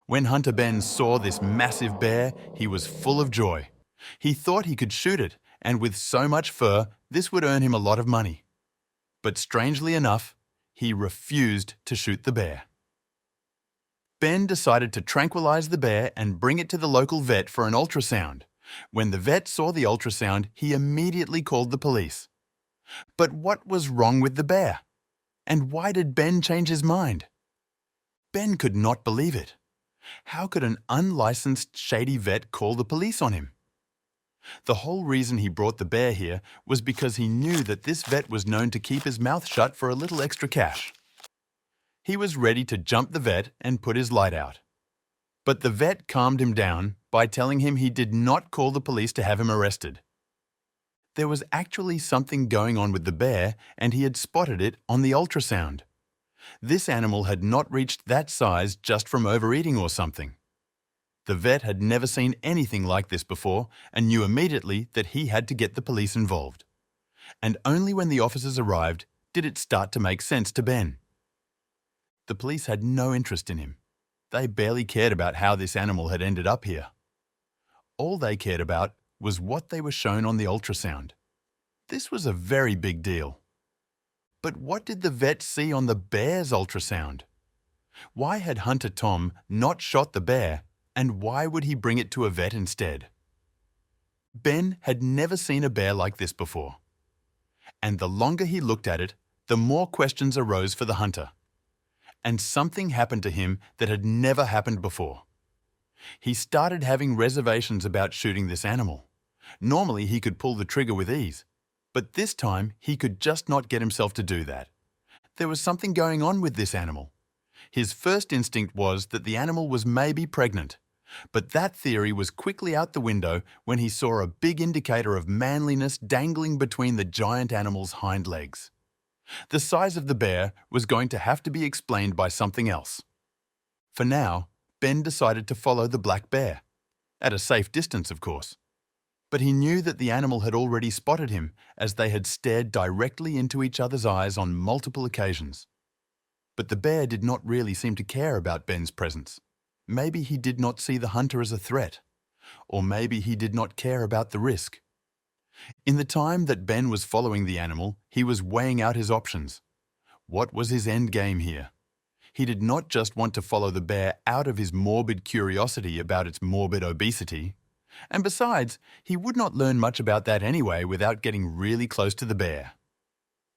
When Hunter Ben saw this massive bear, he was full of joy. He thought he could shoot it, and with so much fur, this would earn him a lot of money. But strangely enough, he refused to shoot the bear. Ben decided to tranquilize the bear and bring it to the local vet for an ultrasound. When the vet saw the ultrasound, he immediately called the police. But what was wrong with the bear? And why did Ben change his mind? Ben could not believe it. How could an unlicensed, shady vet call the police on him? The whole reason he brought the bear here was because he knew that this vet was known to keep his mouth shut for a little extra cash. He was ready to jump the vet and put his light out. But the vet calmed him down by telling him he did not call the police to have him arrested. There was actually something going on with the bear, and he had spotted it on the ultrasound. This animal had not reached that size just from overeating or something. The vet had never seen anything like this before and knew immediately that he had to get the police involved. And only when the officers arrived did it start to make sense to Ben. The police had no interest in him. They barely cared about how this animal had ended up here. All they cared about was what they were shown on the ultrasound. This was a very big deal. But what did the vet see on the bear's ultrasound? Why had Hunter Tom not shot the bear, and why would he bring it to a vet instead? Ben had never seen a bear like this before. And the longer he looked at it, the more questions arose for the hunter. And something happened to him that had never happened before. He started having reservations about shooting this animal. Normally he could pull the trigger with ease, but this time he could just not get himself to do that. There was something going on with this animal. His first instinct was that the animal was maybe pregnant, but that theory was quickly out the window when he saw a big indicator of manliness dangling between the giant animal's hind legs. The size of the bear was going to have to be explained by something else. For now, Ben decided to follow the black bear. At a safe distance, of course. But he knew that the animal had already spotted him as they had stared directly into each other's eyes on multiple occasions. But the bear did not really seem to care about Ben's presence. Maybe he did not see the hunter as a threat. Or maybe he did not care about the risk. In the time that Ben was following the animal, he was weighing out his options. What was his end game here? He did not just want to follow the bear out of his morbid curiosity about its morbid obesity. And besides, he would not learn much about that anyway without getting really close to the bear.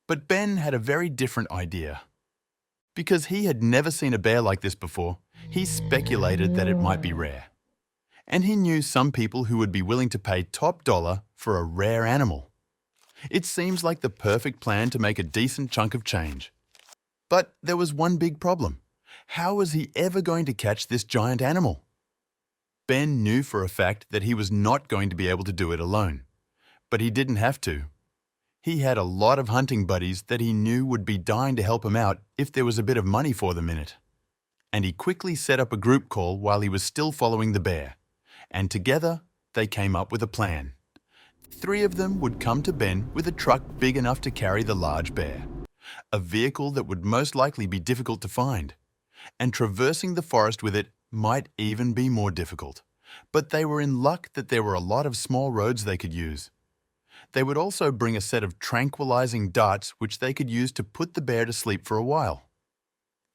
But Ben had a very different idea. Because he had never seen a bear like this before, he speculated that it might be rare. And he knew some people who would be willing to pay top dollar for a rare animal. It seems like the perfect plan to make a decent chunk of change. But there was one big problem. How was he ever going to catch this giant animal? Ben knew for a fact that he was not going to be able to do it alone. But he didn't have to. He had a lot of hunting buddies that he knew would be dying to help him out if there was a bit of money for them in it. And he quickly set up a group call while he was still following the bear. And together, they came up with a plan. 3 of them would come to Ben with a truck big enough to carry the large bear. A vehicle that would most likely be difficult to find. And traversing the forest with it might even be more difficult. But they were in luck that there were a lot of small roads they could use. They would also bring a set of tranquilizing darts which they could use to put the bear to sleep for a while.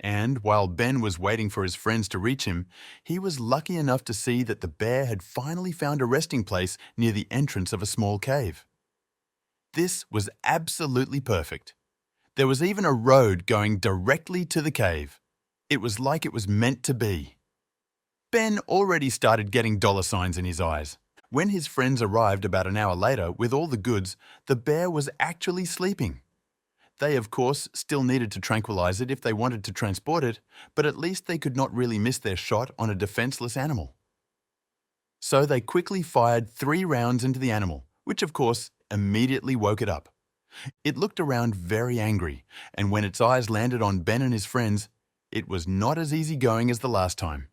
And while Ben was waiting for his friends to reach him, he was lucky enough to see that the bear had finally found a resting place near the entrance of a small cave. This was absolutely perfect. There was even a road going directly to the cave. It was like it was meant to be. Ben already started getting dollar signs in his eyes. When his friends arrived about an hour later with all the goods, the bear was actually sleeping. They, of course, still needed to tranquilize it if they wanted to transport it, but at least they could not really miss their shot on a defenseless animal. So they quickly fired 3 rounds into the animal, which of course immediately woke it up. It looked around very angry, and when its eyes landed on Ben and his friends, it was not as easygoing as the last time.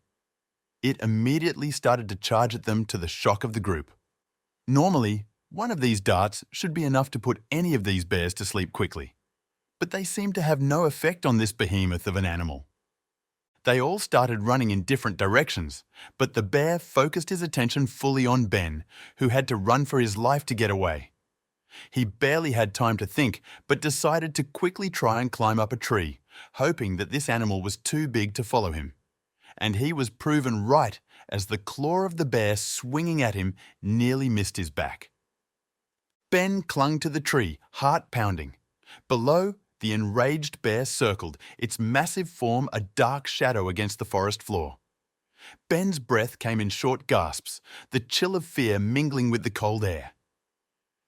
It immediately started to charge at them to the shock of the group. Normally, one of these darts should be enough to put any of these bears to sleep quickly. But they seemed to have no effect on this behemoth of an animal. They all started running in different directions, but the bear focused his attention fully on Ben, who had to run for his life to get away. He barely had time to think, but decided to quickly try and climb up a tree, hoping that this animal was too big to follow him. And he was proven right as the claw of the bear swinging at him nearly missed his back. Ben clung to the tree, heart pounding. Below, the enraged bear circled, its massive form a dark shadow against the forest floor. Ben's breath came in short gasps, the chill of fear mingling with the cold air.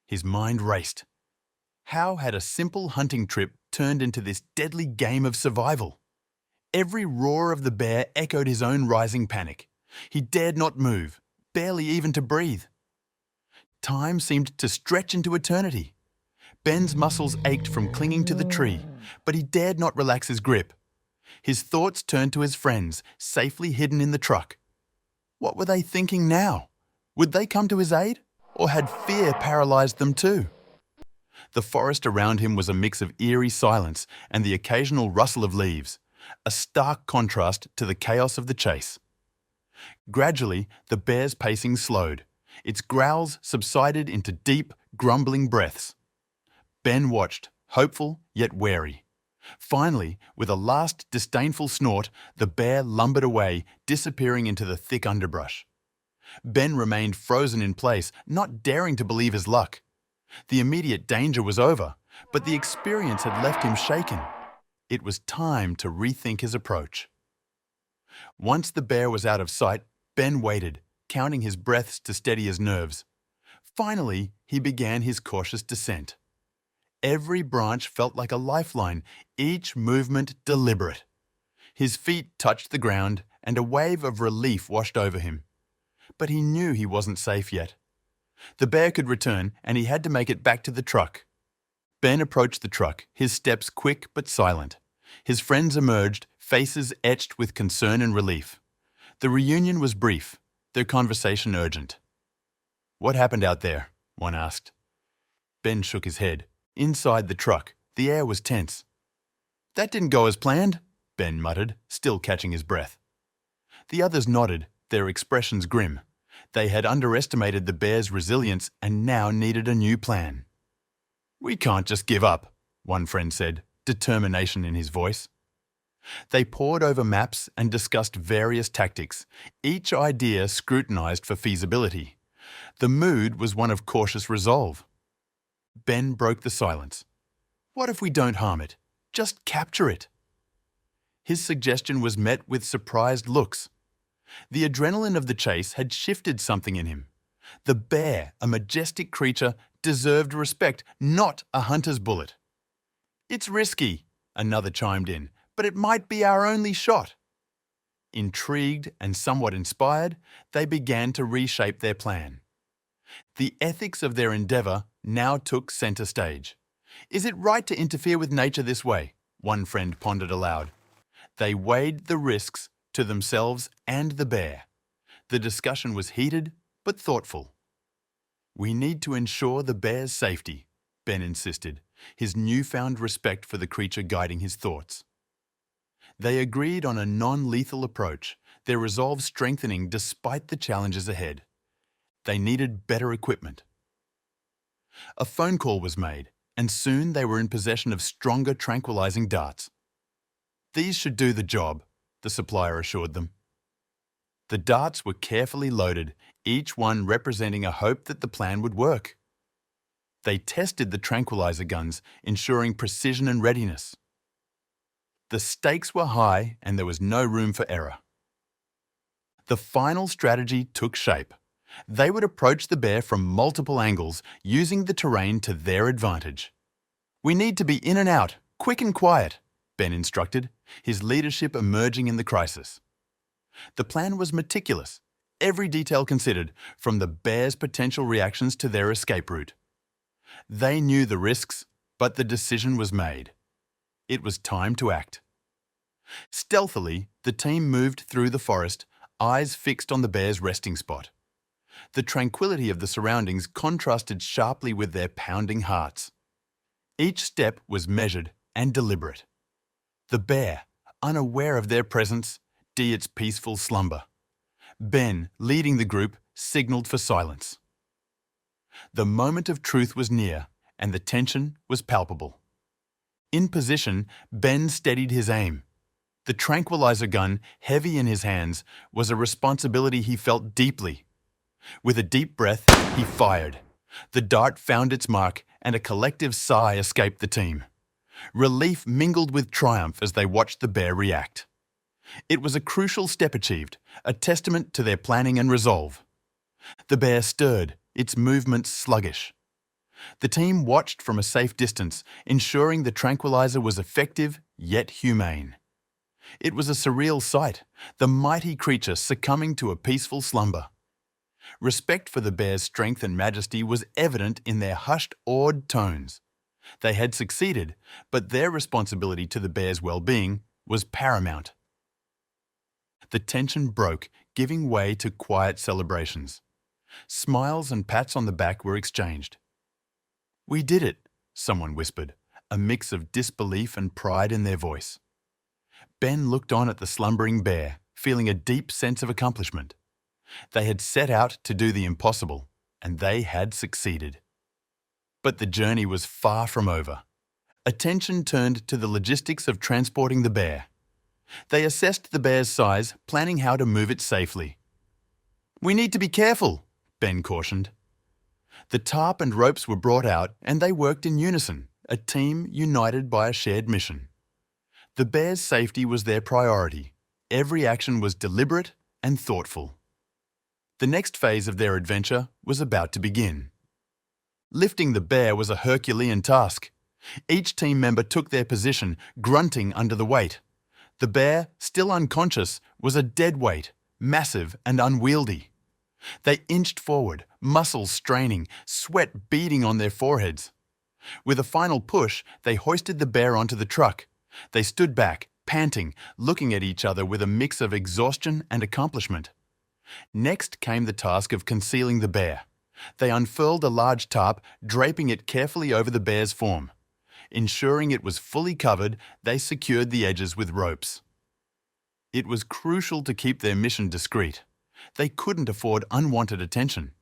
His mind raced. How had a simple hunting trip turned into this deadly game of survival? Every roar of the bear echoed his own rising panic. He dared not move, barely even to breathe. Time seemed to stretch into eternity. Ben's muscles ached from clinging to the tree, but he dared not relax his grip. His thoughts turned to his friends, safely hidden in the truck. What were they thinking now? Would they come to his aid, or had fear paralyzed them too? The forest around him was a mix of eerie silence and the occasional rustle of leaves, a stark contrast to the chaos of the chase. Gradually, the bear's pacing slowed. Its growls subsided into deep, grumbling breaths. Ben watched, hopeful yet wary. Finally, with a last disdainful snort, the bear lumbered away, disappearing into the thick underbrush. Ben remained frozen in place, not daring to believe his luck. The immediate danger was over, but the experience had left him shaken. It was time to rethink his approach. Once the bear was out of sight, Ben waited, counting his breaths to steady his nerves. Finally, he began his cautious descent. Every branch felt like a lifeline, each movement deliberate. His feet touched the ground, and a wave of relief washed over him. But he knew he wasn't safe yet. The bear could return, and he had to make it back to the truck. Ben approached the truck, his steps quick but silent. His friends emerged, faces etched with concern and relief. The reunion was brief, their conversation urgent. "What happened out there?" one asked. Ben shook his head. Inside the truck, the air was tense. "That didn't go as planned," Ben muttered, still catching his breath. The others nodded, their expressions grim. They had underestimated the bear's resilience and now needed a new plan. "We can't just give up," one friend said, determination in his voice. They pored over maps and discussed various tactics, each idea scrutinized for feasibility. The mood was one of cautious resolve. Ben broke the silence. "What if we don't harm it? Just capture it." His suggestion was met with surprised looks. The adrenaline of the chase had shifted something in him. The bear, a majestic creature, deserved respect, not a hunter's bullet. "It's risky," another chimed in, "but it might be our only shot." Intrigued and somewhat inspired, they began to reshape their plan. The ethics of their endeavour now took centre stage. "Is it right to interfere with nature this way?" one friend pondered aloud. They weighed the risks to themselves and the bear. The discussion was heated but thoughtful. "We need to ensure the bear's safety," Ben insisted, his newfound respect for the creature guiding his thoughts. They agreed on a non-lethal approach, their resolve strengthening despite the challenges ahead. They needed better equipment. A phone call was made, and soon they were in possession of stronger tranquilizing darts. "These should do the job," the supplier assured them. The darts were carefully loaded, each one representing a hope that the plan would work. They tested the tranquilizer guns, ensuring precision and readiness. The stakes were high and there was no room for error. The final strategy took shape. They would approach the bear from multiple angles, using the terrain to their advantage. "We need to be in and out, quick and quiet," Ben instructed, his leadership emerging in the crisis. The plan was meticulous, every detail considered, from the bear's potential reactions to their escape route. They knew the risks, but the decision was made. It was time to act. Stealthily, the team moved through the forest, eyes fixed on the bear's resting spot. The tranquility of the surroundings contrasted sharply with their pounding hearts. Each step was measured and deliberate. The bear, unaware of their presence, its peaceful slumber. Ben, leading the group, signaled for silence. The moment of truth was near, and the tension was palpable. In position, Ben steadied his aim. The tranquilizer gun, heavy in his hands, was a responsibility he felt deeply. With a deep breath, he fired. The dart found its mark, and a collective sigh escaped the team. Relief mingled with triumph as they watched the bear react. It was a crucial step achieved, a testament to their planning and resolve. The bear stirred, its movements sluggish. The team watched from a safe distance, ensuring the tranquilizer was effective yet humane. It was a surreal sight, the mighty creature succumbing to a peaceful slumber. Respect for the bear's strength and majesty was evident in their hushed, awed tones. They had succeeded, but their responsibility to the bear's well-being was paramount. The tension broke, giving way to quiet celebrations. Smiles and pats on the back were exchanged. "We did it," someone whispered, a mix of disbelief and pride in their voice. Ben looked on at the slumbering bear, feeling a deep sense of accomplishment. They had set out to do the impossible, and they had succeeded. But the journey was far from over. Attention turned to the logistics of transporting the bear. They assessed the bear's size, planning how to move it safely. "We need to be careful," Ben cautioned. The tarp and ropes were brought out, and they worked in unison, a team united by a shared mission. The bear's safety was their priority. Every action was deliberate and thoughtful. The next phase of their adventure was about to begin. Lifting the bear was a Herculean task. Each team member took their position, grunting under the weight. The bear, still unconscious, was a dead weight, massive and unwieldy. They inched forward, muscles straining, sweat beading on their foreheads. With a final push, they hoisted the bear onto the truck. They stood back, panting, looking at each other with a mix of exhaustion and accomplishment. Next came the task of concealing the bear. They unfurled a large tarp, draping it carefully over the bear's form. Ensuring it was fully covered, they secured the edges with ropes. It was crucial to keep their mission discreet. They couldn't afford unwanted attention.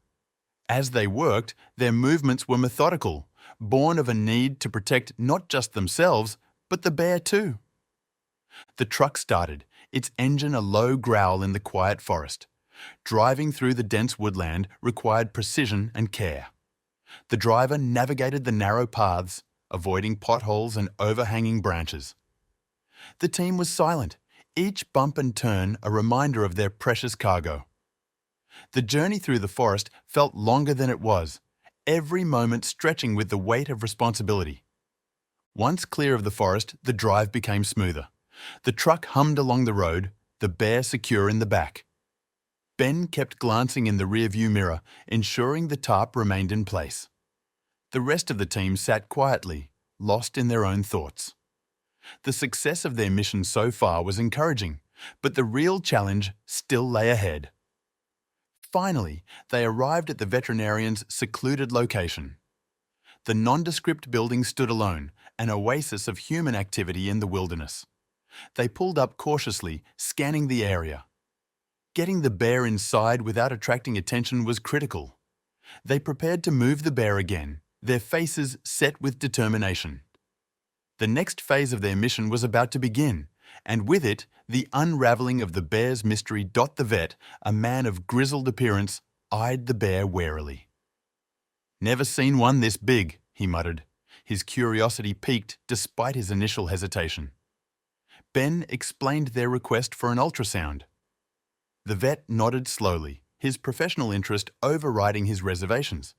As they worked, their movements were methodical, born of a need to protect not just themselves, but the bear too. The truck started, its engine a low growl in the quiet forest. Driving through the dense woodland required precision and care. The driver navigated the narrow paths, avoiding potholes and overhanging branches. The team was silent, each bump and turn a reminder of their precious cargo. The journey through the forest felt longer than it was, every moment stretching with the weight of responsibility. Once clear of the forest, the drive became smoother. The truck hummed along the road, the bear secure in the back. Ben kept glancing in the rearview mirror, ensuring the tarp remained in place. The rest of the team sat quietly, lost in their own thoughts. The success of their mission so far was encouraging, but the real challenge still lay ahead. Finally, they arrived at the veterinarian's secluded location. The nondescript building stood alone, an oasis of human activity in the wilderness. They pulled up cautiously, scanning the area. Getting the bear inside without attracting attention was critical. They prepared to move the bear again, their faces set with determination. The next phase of their mission was about to begin, and with it, the unraveling of the bear's mystery. The vet, a man of grizzled appearance, eyed the bear warily. "Never seen one this big," he muttered. His curiosity piqued despite his initial hesitation. Ben explained their request for an ultrasound. The vet nodded slowly, his professional interest overriding his reservations.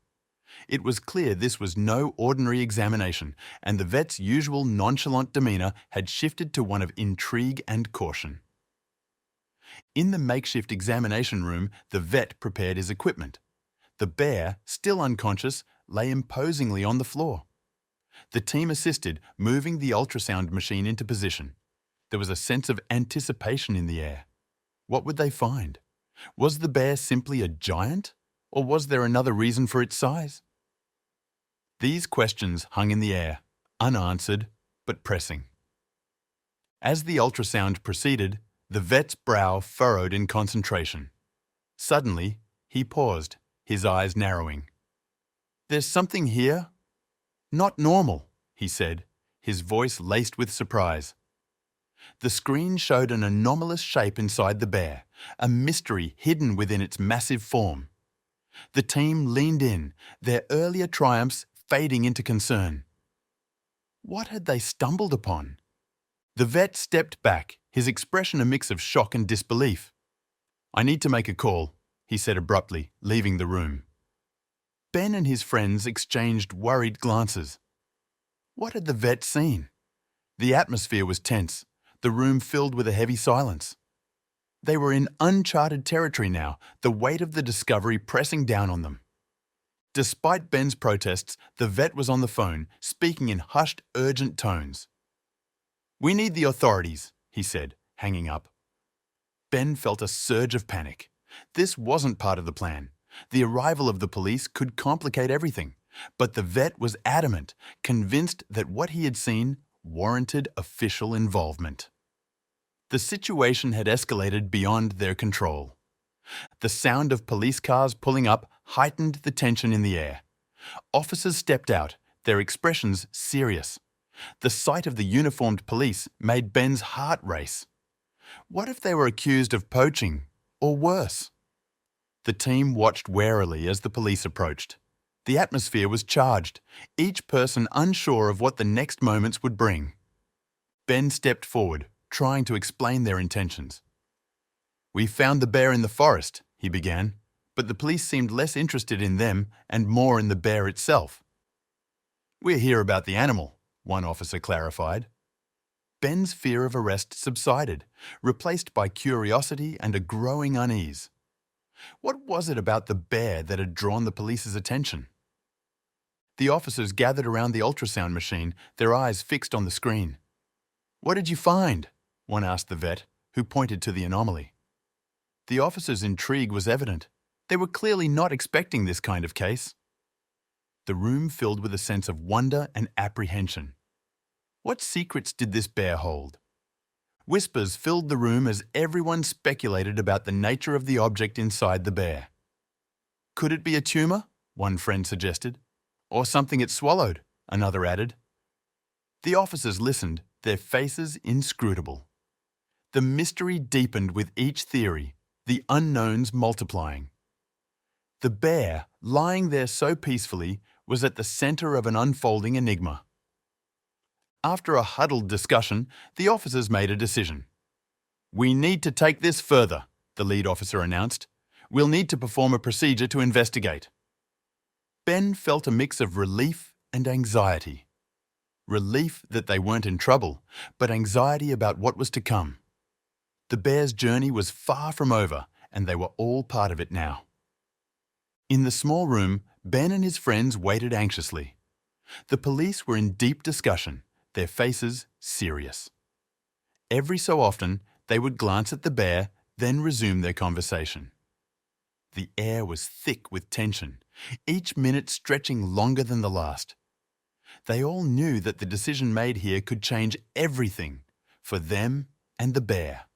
It was clear this was no ordinary examination, and the vet's usual nonchalant demeanour had shifted to one of intrigue and caution. In the makeshift examination room, the vet prepared his equipment. The bear, still unconscious, lay imposingly on the floor. The team assisted, moving the ultrasound machine into position. There was a sense of anticipation in the air. What would they find? Was the bear simply a giant, or was there another reason for its size? These questions hung in the air, unanswered but pressing. As the ultrasound proceeded, The vet's brow furrowed in concentration. Suddenly, he paused, his eyes narrowing. "There's something here? Not normal," he said, his voice laced with surprise. The screen showed an anomalous shape inside the bear, a mystery hidden within its massive form. The team leaned in, their earlier triumphs fading into concern. What had they stumbled upon? The vet stepped back, his expression a mix of shock and disbelief. "I need to make a call," he said abruptly, leaving the room. Ben and his friends exchanged worried glances. What had the vet seen? The atmosphere was tense, the room filled with a heavy silence. They were in uncharted territory now, the weight of the discovery pressing down on them. Despite Ben's protests, the vet was on the phone, speaking in hushed, urgent tones. "We need the authorities," he said, hanging up. Ben felt a surge of panic. This wasn't part of the plan. The arrival of the police could complicate everything, but the vet was adamant, convinced that what he had seen warranted official involvement. The situation had escalated beyond their control. The sound of police cars pulling up heightened the tension in the air. Officers stepped out, their expressions serious. The sight of the uniformed police made Ben's heart race. What if they were accused of poaching, or worse? The team watched warily as the police approached. The atmosphere was charged, each person unsure of what the next moments would bring. Ben stepped forward, trying to explain their intentions. "We found the bear in the forest," he began, but the police seemed less interested in them and more in the bear itself. "We're here about the animal," one officer clarified. Ben's fear of arrest subsided, replaced by curiosity and a growing unease. What was it about the bear that had drawn the police's attention? The officers gathered around the ultrasound machine, their eyes fixed on the screen. "What did you find?" one asked the vet, who pointed to the anomaly. The officers' intrigue was evident. They were clearly not expecting this kind of case. The room filled with a sense of wonder and apprehension. What secrets did this bear hold? Whispers filled the room as everyone speculated about the nature of the object inside the bear. "Could it be a tumor?" one friend suggested. "Or something it swallowed," another added. The officers listened, their faces inscrutable. The mystery deepened with each theory, the unknowns multiplying. The bear, lying there so peacefully, was at the center of an unfolding enigma. After a huddled discussion, the officers made a decision. "We need to take this further," the lead officer announced. "We'll need to perform a procedure to investigate." Ben felt a mix of relief and anxiety. Relief that they weren't in trouble, but anxiety about what was to come. The bear's journey was far from over, and they were all part of it now. In the small room, Ben and his friends waited anxiously. The police were in deep discussion, their faces serious. Every so often, they would glance at the bear, then resume their conversation. The air was thick with tension, each minute stretching longer than the last. They all knew that the decision made here could change everything for them and the bear.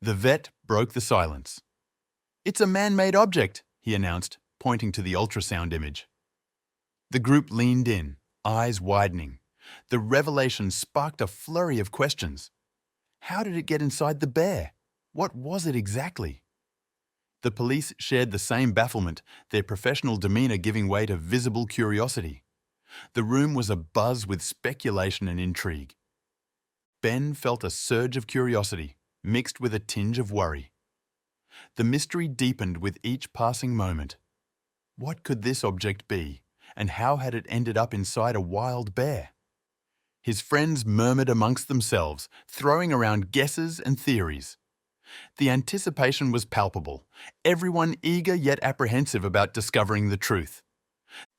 The vet broke the silence. "It's a man-made object," he announced, pointing to the ultrasound image. The group leaned in, eyes widening. The revelation sparked a flurry of questions. How did it get inside the bear? What was it exactly? The police shared the same bafflement, their professional demeanor giving way to visible curiosity. The room was abuzz with speculation and intrigue. Ben felt a surge of curiosity, mixed with a tinge of worry. The mystery deepened with each passing moment. What could this object be, and how had it ended up inside a wild bear? His friends murmured amongst themselves, throwing around guesses and theories. The anticipation was palpable, everyone eager yet apprehensive about discovering the truth.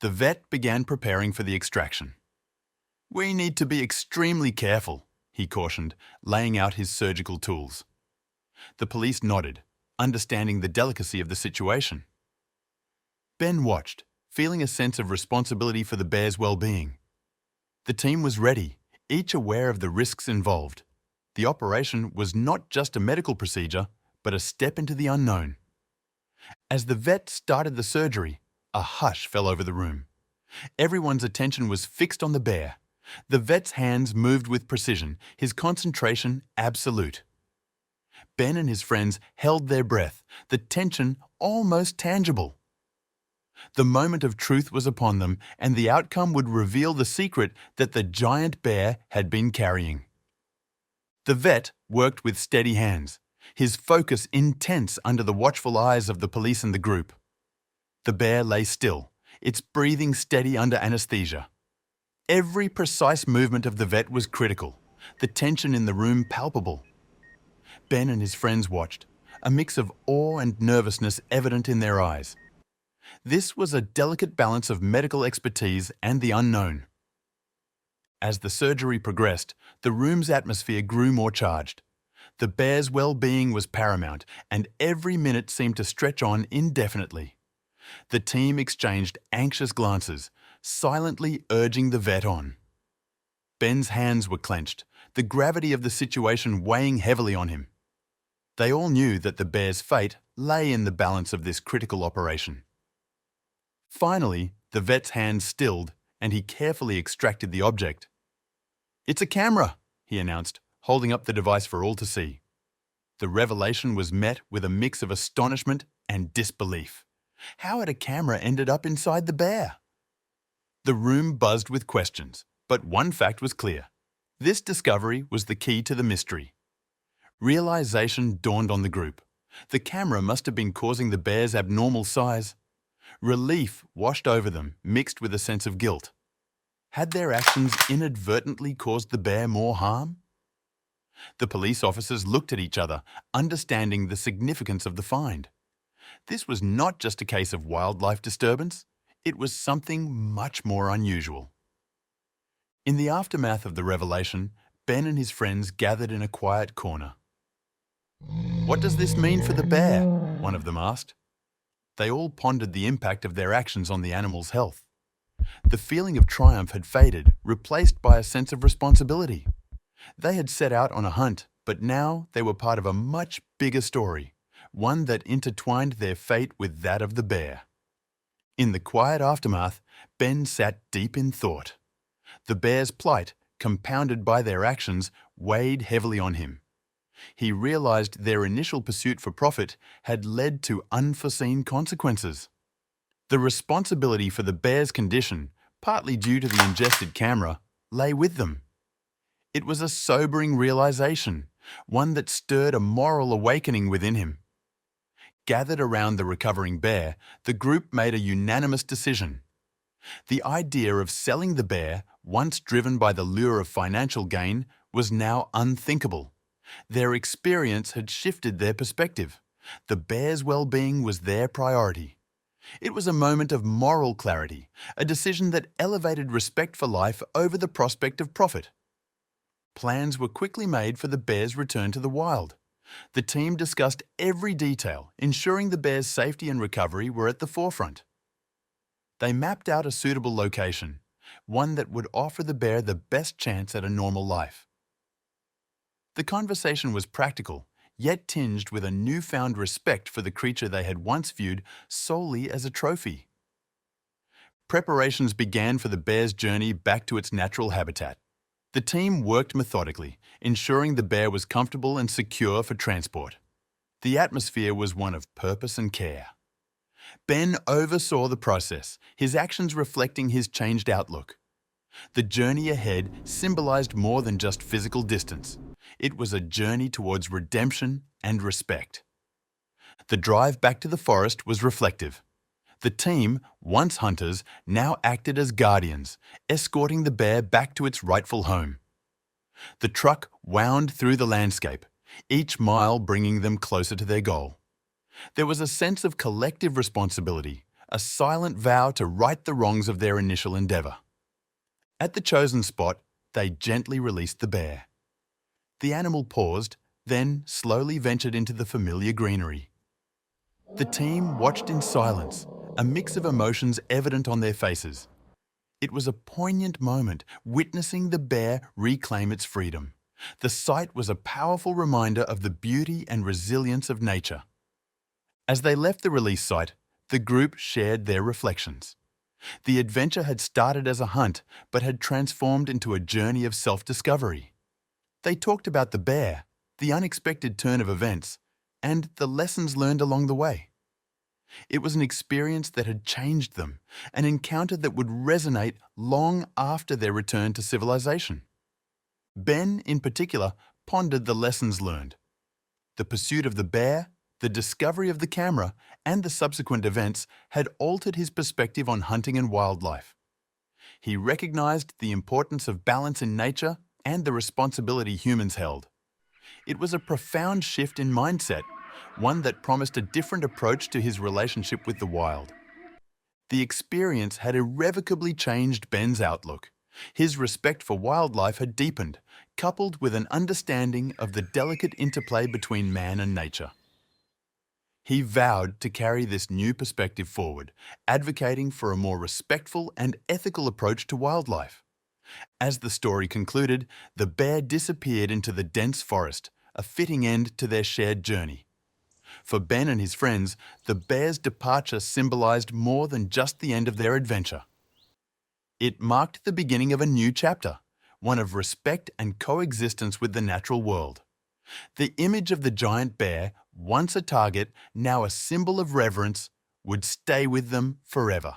The vet began preparing for the extraction. "We need to be extremely careful," he cautioned, laying out his surgical tools. The police nodded, understanding the delicacy of the situation. Ben watched, feeling a sense of responsibility for the bear's well-being. The team was ready, each aware of the risks involved. The operation was not just a medical procedure, but a step into the unknown. As the vet started the surgery, a hush fell over the room. Everyone's attention was fixed on the bear. The vet's hands moved with precision, his concentration absolute. Ben and his friends held their breath, the tension almost tangible. The moment of truth was upon them, and the outcome would reveal the secret that the giant bear had been carrying. The vet worked with steady hands, his focus intense under the watchful eyes of the police and the group. The bear lay still, its breathing steady under anesthesia. Every precise movement of the vet was critical, the tension in the room palpable. Ben and his friends watched, a mix of awe and nervousness evident in their eyes. This was a delicate balance of medical expertise and the unknown. As the surgery progressed, the room's atmosphere grew more charged. The bear's well-being was paramount, and every minute seemed to stretch on indefinitely. The team exchanged anxious glances, silently urging the vet on. Ben's hands were clenched, the gravity of the situation weighing heavily on him. They all knew that the bear's fate lay in the balance of this critical operation. Finally, the vet's hands stilled, and he carefully extracted the object. "It's a camera," he announced, holding up the device for all to see. The revelation was met with a mix of astonishment and disbelief. How had a camera ended up inside the bear? The room buzzed with questions, but one fact was clear. This discovery was the key to the mystery. Realization dawned on the group. The camera must have been causing the bear's abnormal size. Relief washed over them, mixed with a sense of guilt. Had their actions inadvertently caused the bear more harm? The police officers looked at each other, understanding the significance of the find. This was not just a case of wildlife disturbance, it was something much more unusual. In the aftermath of the revelation, Ben and his friends gathered in a quiet corner. "What does this mean for the bear?" one of them asked. They all pondered the impact of their actions on the animal's health. The feeling of triumph had faded, replaced by a sense of responsibility. They had set out on a hunt, but now they were part of a much bigger story, one that intertwined their fate with that of the bear. In the quiet aftermath, Ben sat deep in thought. The bear's plight, compounded by their actions, weighed heavily on him. He realized their initial pursuit for profit had led to unforeseen consequences. The responsibility for the bear's condition, partly due to the ingested camera, lay with them. It was a sobering realization, one that stirred a moral awakening within him. Gathered around the recovering bear, the group made a unanimous decision. The idea of selling the bear, once driven by the lure of financial gain, was now unthinkable. Their experience had shifted their perspective. The bear's well-being was their priority. It was a moment of moral clarity, a decision that elevated respect for life over the prospect of profit. Plans were quickly made for the bear's return to the wild. The team discussed every detail, ensuring the bear's safety and recovery were at the forefront. They mapped out a suitable location, one that would offer the bear the best chance at a normal life. The conversation was practical, yet tinged with a newfound respect for the creature they had once viewed solely as a trophy. Preparations began for the bear's journey back to its natural habitat. The team worked methodically, ensuring the bear was comfortable and secure for transport. The atmosphere was one of purpose and care. Ben oversaw the process, his actions reflecting his changed outlook. The journey ahead symbolized more than just physical distance. It was a journey towards redemption and respect. The drive back to the forest was reflective. The team, once hunters, now acted as guardians, escorting the bear back to its rightful home. The truck wound through the landscape, each mile bringing them closer to their goal. There was a sense of collective responsibility, a silent vow to right the wrongs of their initial endeavor. At the chosen spot, they gently released the bear. The animal paused, then slowly ventured into the familiar greenery. The team watched in silence, a mix of emotions evident on their faces. It was a poignant moment, witnessing the bear reclaim its freedom, The sight was a powerful reminder of the beauty and resilience of nature. As they left the release site, the group shared their reflections. The adventure had started as a hunt, but had transformed into a journey of self-discovery. They talked about the bear, the unexpected turn of events, and the lessons learned along the way. It was an experience that had changed them, an encounter that would resonate long after their return to civilization. Ben, in particular, pondered the lessons learned. The pursuit of the bear, the discovery of the camera, and the subsequent events had altered his perspective on hunting and wildlife. He recognized the importance of balance in nature and the responsibility humans held. It was a profound shift in mindset, one that promised a different approach to his relationship with the wild. The experience had irrevocably changed Ben's outlook. His respect for wildlife had deepened, coupled with an understanding of the delicate interplay between man and nature. He vowed to carry this new perspective forward, advocating for a more respectful and ethical approach to wildlife. As the story concluded, the bear disappeared into the dense forest, a fitting end to their shared journey. For Ben and his friends, the bear's departure symbolized more than just the end of their adventure. It marked the beginning of a new chapter, one of respect and coexistence with the natural world. The image of the giant bear, once a target, now a symbol of reverence, would stay with them forever.